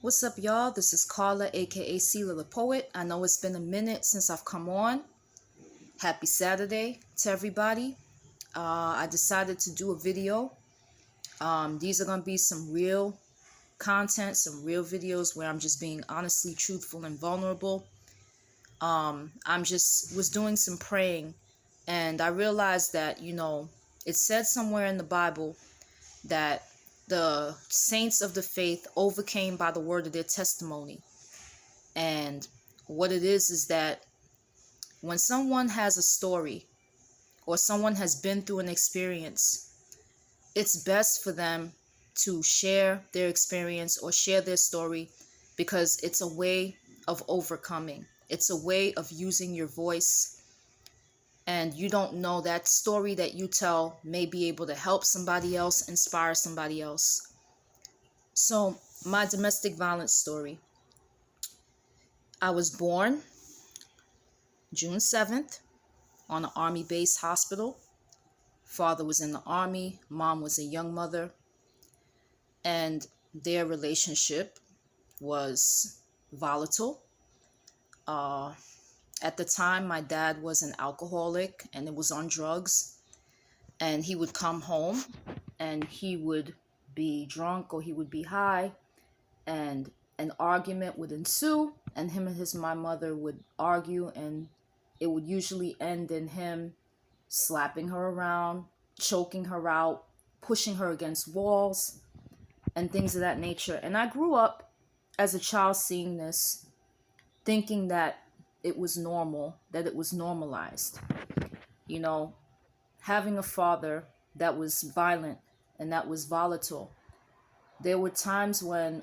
What's up, y'all? This is Carla, aka Sela the Poet. I know it's been a minute since I've come on. Happy Saturday to everybody. I decided to do a video. These are going to be some real content, some real videos where I'm just being honestly truthful and vulnerable. I'm just was doing some praying, and I realized that, it said somewhere in the Bible that the saints of the faith overcame by the word of their testimony. And what it is that when someone has a story or someone has been through an experience, it's best for them to share their experience or share their story because it's a way of overcoming. It's a way of using your voice. And you don't know, that story that you tell may be able to help somebody else, inspire somebody else. So, my domestic violence story. I was born June 7th on an Army base hospital. Father was in the Army, mom was a young mother, and their relationship was volatile. At the time, my dad was an alcoholic and it was on drugs, and he would come home and he would be drunk or he would be high, and an argument would ensue, and him and my mother would argue, and it would usually end in him slapping her around, choking her out, pushing her against walls, and things of that nature. And I grew up as a child seeing this, thinking that it was normal, that it was normalized. Having a father that was violent and that was volatile. There were times when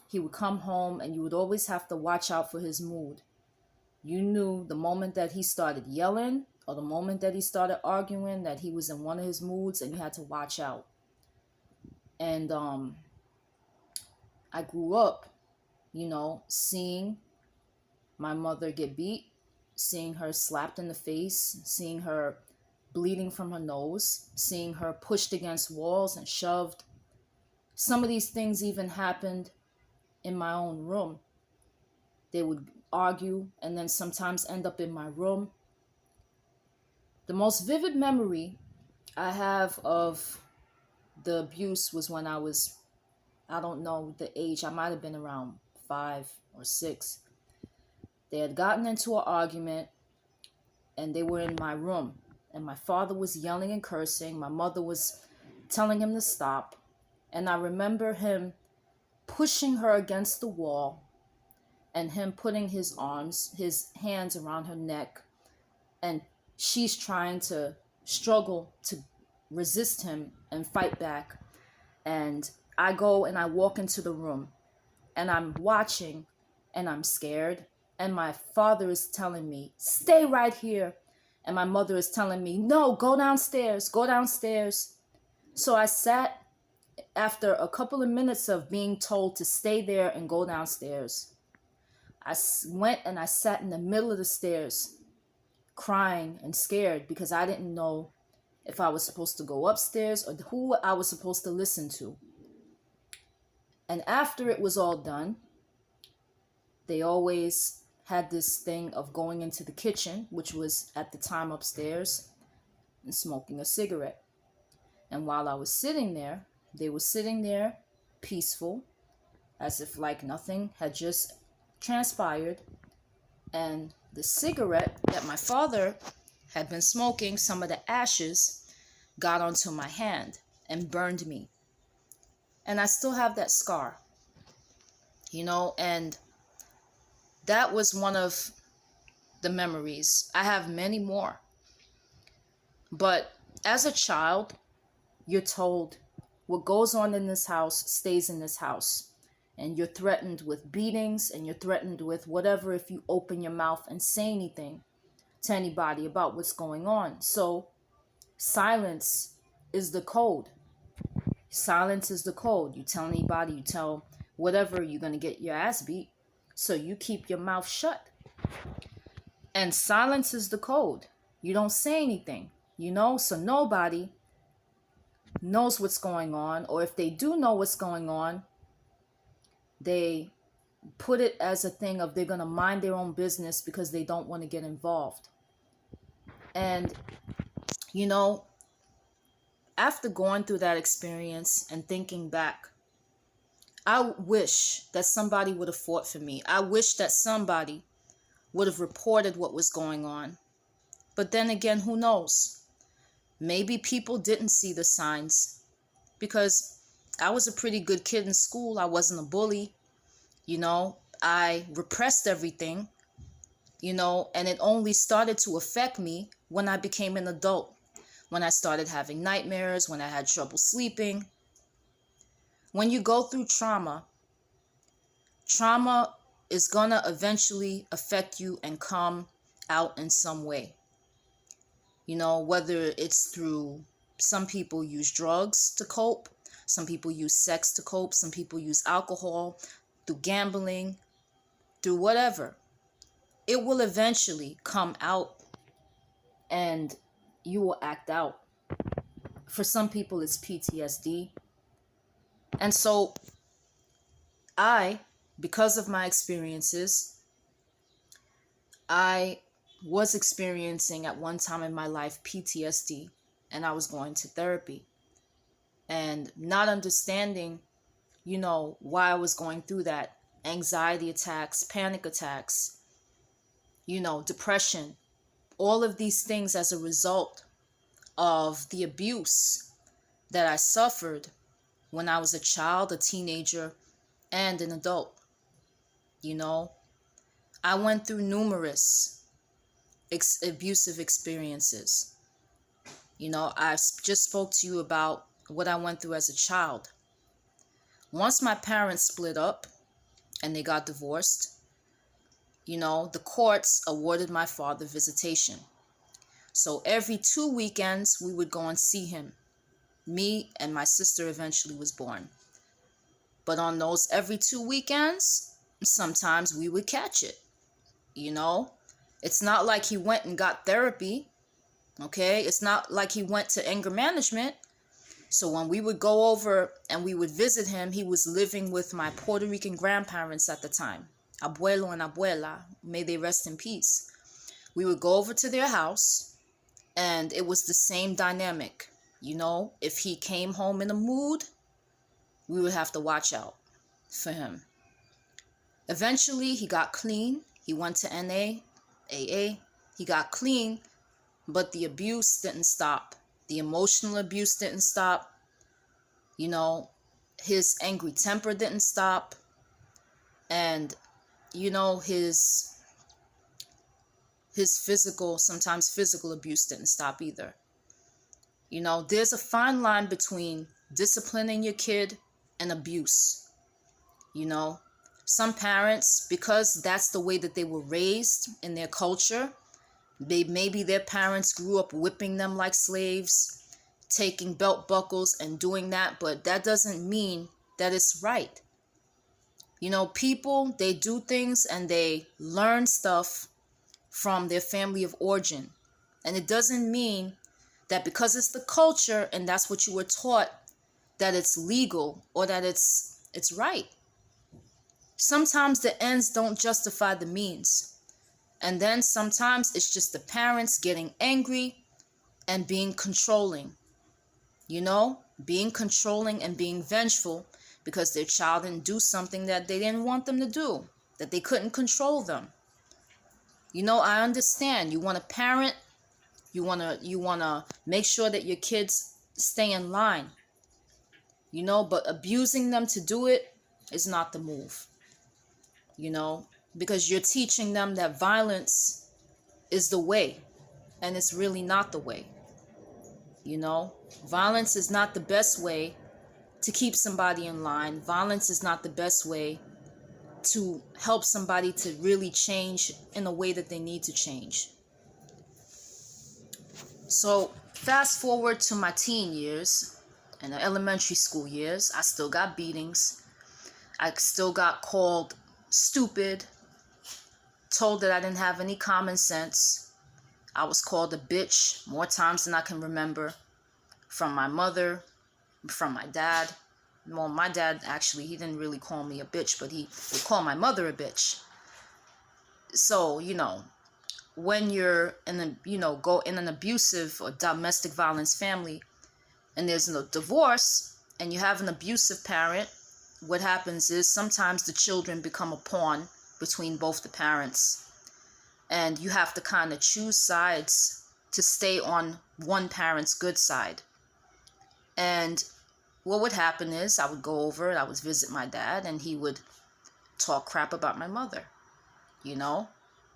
he would come home and you would always have to watch out for his mood. You knew the moment that he started yelling or the moment that he started arguing that he was in one of his moods, and you had to watch out. And I grew up, seeing my mother get beat, seeing her slapped in the face, seeing her bleeding from her nose, seeing her pushed against walls and shoved. Some of these things even happened in my own room. They would argue and then sometimes end up in my room. The most vivid memory I have of the abuse was when I was, I don't know the age, I might have been around 5 or 6. They had gotten into an argument and they were in my room. And my father was yelling and cursing. My mother was telling him to stop. And I remember him pushing her against the wall and him putting his hands around her neck. And she's trying to struggle to resist him and fight back. And I go and I walk into the room and I'm watching and I'm scared. And my father is telling me, stay right here. And my mother is telling me, no, go downstairs, go downstairs. So I sat, after a couple of minutes of being told to stay there and go downstairs. I went and I sat in the middle of the stairs, crying and scared because I didn't know if I was supposed to go upstairs or who I was supposed to listen to. And after it was all done, they always had this thing of going into the kitchen, which was at the time upstairs, and smoking a cigarette. And while I was sitting there, they were sitting there peaceful, as if like nothing had just transpired. And the cigarette that my father had been smoking, some of the ashes got onto my hand and burned me. And I still have that scar, and that was one of the memories. I have many more. But as a child, you're told what goes on in this house stays in this house. And you're threatened with beatings, and you're threatened with whatever if you open your mouth and say anything to anybody about what's going on. So silence is the code. Silence is the code. You tell anybody, you tell whatever, you're going to get your ass beat. So you keep your mouth shut. And silence is the code. You don't say anything, so nobody knows what's going on. Or if they do know what's going on, They put it as a thing of they're going to mind their own business because they don't want to get involved. And, you know, after going through that experience and thinking back, I wish that somebody would have fought for me. I wish that somebody would have reported what was going on. But then again, who knows? Maybe people didn't see the signs because I was a pretty good kid in school. I wasn't a bully. I repressed everything, and it only started to affect me when I became an adult, when I started having nightmares, when I had trouble sleeping. When you go through trauma is gonna eventually affect you and come out in some way. Whether it's through, some people use drugs to cope, some people use sex to cope, some people use alcohol, through gambling, through whatever. It will eventually come out and you will act out. For some people, it's PTSD. And so because of my experiences, I was experiencing at one time in my life PTSD, and I was going to therapy and not understanding, why I was going through that. Anxiety attacks, panic attacks, depression, all of these things as a result of the abuse that I suffered when I was a child, a teenager, and an adult. I went through numerous abusive experiences. I just spoke to you about what I went through as a child. Once my parents split up and they got divorced, the courts awarded my father visitation. So every 2 weekends, we would go and see him. Me and my sister eventually was born. But on those every 2 weekends, sometimes we would catch it. It's not like he went and got therapy. Okay? It's not like he went to anger management. So when we would go over and we would visit him, he was living with my Puerto Rican grandparents at the time. Abuelo and abuela, may they rest in peace. We would go over to their house and it was the same dynamic. If he came home in a mood, we would have to watch out for him. Eventually, he got clean. He went to NA, AA. He got clean, but the abuse didn't stop. The emotional abuse didn't stop. His angry temper didn't stop. And, his sometimes physical abuse didn't stop either. There's a fine line between disciplining your kid and abuse. Some parents, because that's the way that they were raised in their culture, maybe their parents grew up whipping them like slaves, taking belt buckles and doing that, but that doesn't mean that it's right. People, they do things and they learn stuff from their family of origin. And it doesn't mean that because it's the culture and that's what you were taught, that it's legal or that it's right. Sometimes the ends don't justify the means. And then sometimes it's just the parents getting angry and being controlling. Being controlling and being vengeful because their child didn't do something that they didn't want them to do, that they couldn't control them. I understand. You want to parent, you want to make sure that your kids stay in line. But abusing them to do it is not the move. Because you're teaching them that violence is the way, and it's really not the way. Violence is not the best way to keep somebody in line. Violence is not the best way to help somebody to really change in a way that they need to change. So fast forward to my teen years and the elementary school years, I still got beatings. I still got called stupid, told that I didn't have any common sense. I was called a bitch more times than I can remember, from my mother, from my dad, Well, my dad actually, he didn't really call me a bitch, but he would call my mother a bitch. So, when you're go in an abusive or domestic violence family, and there's no divorce, and you have an abusive parent, what happens is sometimes the children become a pawn between both the parents. And you have to kind of choose sides to stay on one parent's good side. And what would happen is I would go over and I would visit my dad, and he would talk crap about my mother,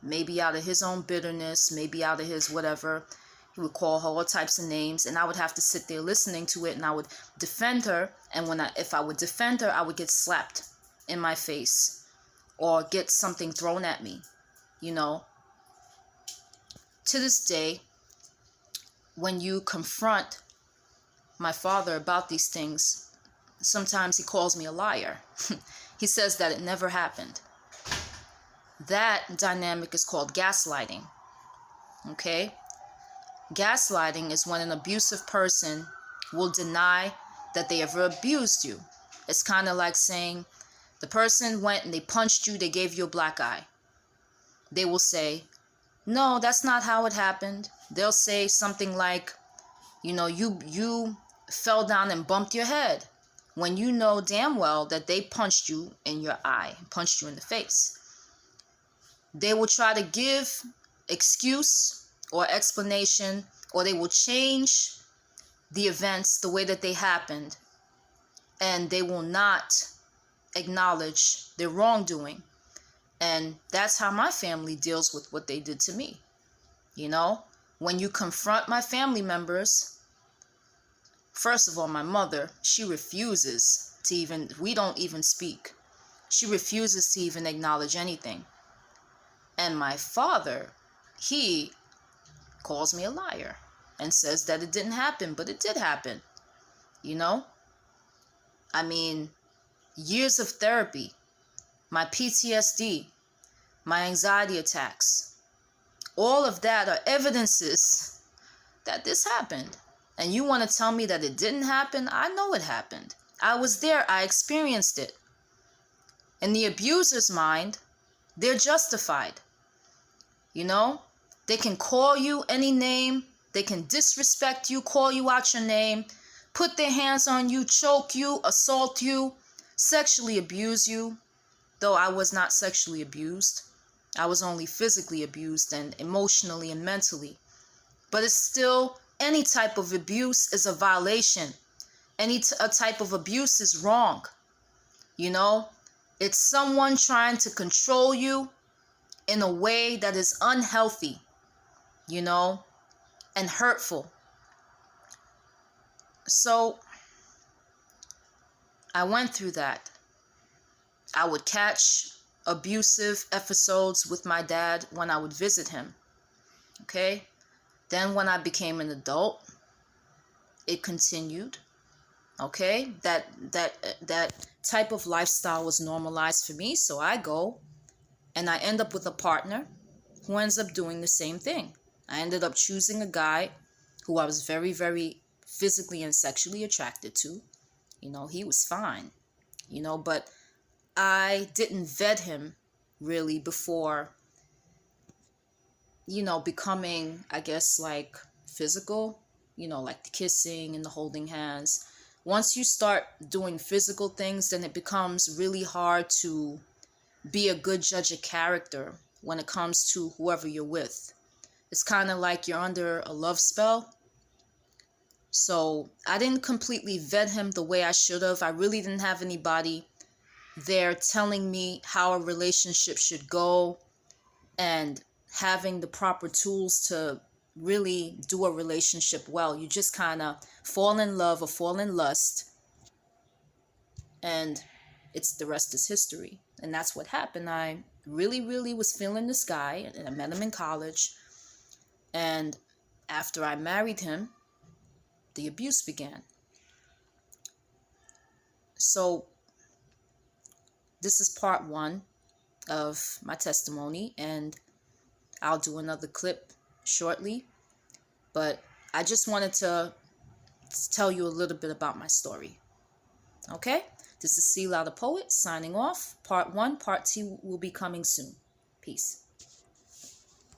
maybe out of his own bitterness, maybe out of his whatever. He would call her all types of names, and I would have to sit there listening to it, and I would defend her. And if I would defend her, I would get slapped in my face or get something thrown at me, To this day, when you confront my father about these things, sometimes he calls me a liar. He says that it never happened. That dynamic is called gaslighting. Okay? Gaslighting is when an abusive person will deny that they ever abused you. It's kind of like saying the person went and they punched you, they gave you a black eye. They will say, no, that's not how it happened. They'll say something like, you fell down and bumped your head, when you know damn well that they punched you in your eye, punched you in the face. They will try to give excuse or explanation, or they will change the events the way that they happened, and they will not acknowledge their wrongdoing. And that's how my family deals with what they did to me. When you confront my family members, first of all, my mother, she refuses to we don't even speak. She refuses to even acknowledge anything. And my father, he calls me a liar and says that it didn't happen, but it did happen. Years of therapy, my PTSD, my anxiety attacks, all of that are evidences that this happened. And you want to tell me that it didn't happen? I know it happened. I was there. I experienced it. In the abuser's mind, they're justified. They can call you any name. They can disrespect you, call you out your name, put their hands on you, choke you, assault you, sexually abuse you. Though I was not sexually abused. I was only physically abused and emotionally and mentally. But it's still, any type of abuse is a violation. A type of abuse is wrong. It's someone trying to control you in a way that is unhealthy, and hurtful. So I went through that. I would catch abusive episodes with my dad when I would visit him. Okay? Then when I became an adult, it continued. Okay? That type of lifestyle was normalized for me, so I go and I end up with a partner who ends up doing the same thing. I ended up choosing a guy who I was very, very physically and sexually attracted to. He was fine, but I didn't vet him really before, becoming, I guess, like physical, like the kissing and the holding hands. Once you start doing physical things, then it becomes really hard to be a good judge of character when it comes to whoever you're with. It's kind of like you're under a love spell. So I didn't completely vet him the way I should have. I really didn't have anybody there telling me how a relationship should go and having the proper tools to really do a relationship well. You just kind of fall in love or fall in lust, and the rest is history. And that's what happened. I really, really was feeling this guy, and I met him in college. And after I married him, the abuse began. So this is part 1 of my testimony, and I'll do another clip shortly. But I just wanted to tell you a little bit about my story. Okay? This is Sela the Poet signing off. Part 1, Part 2 will be coming soon. Peace.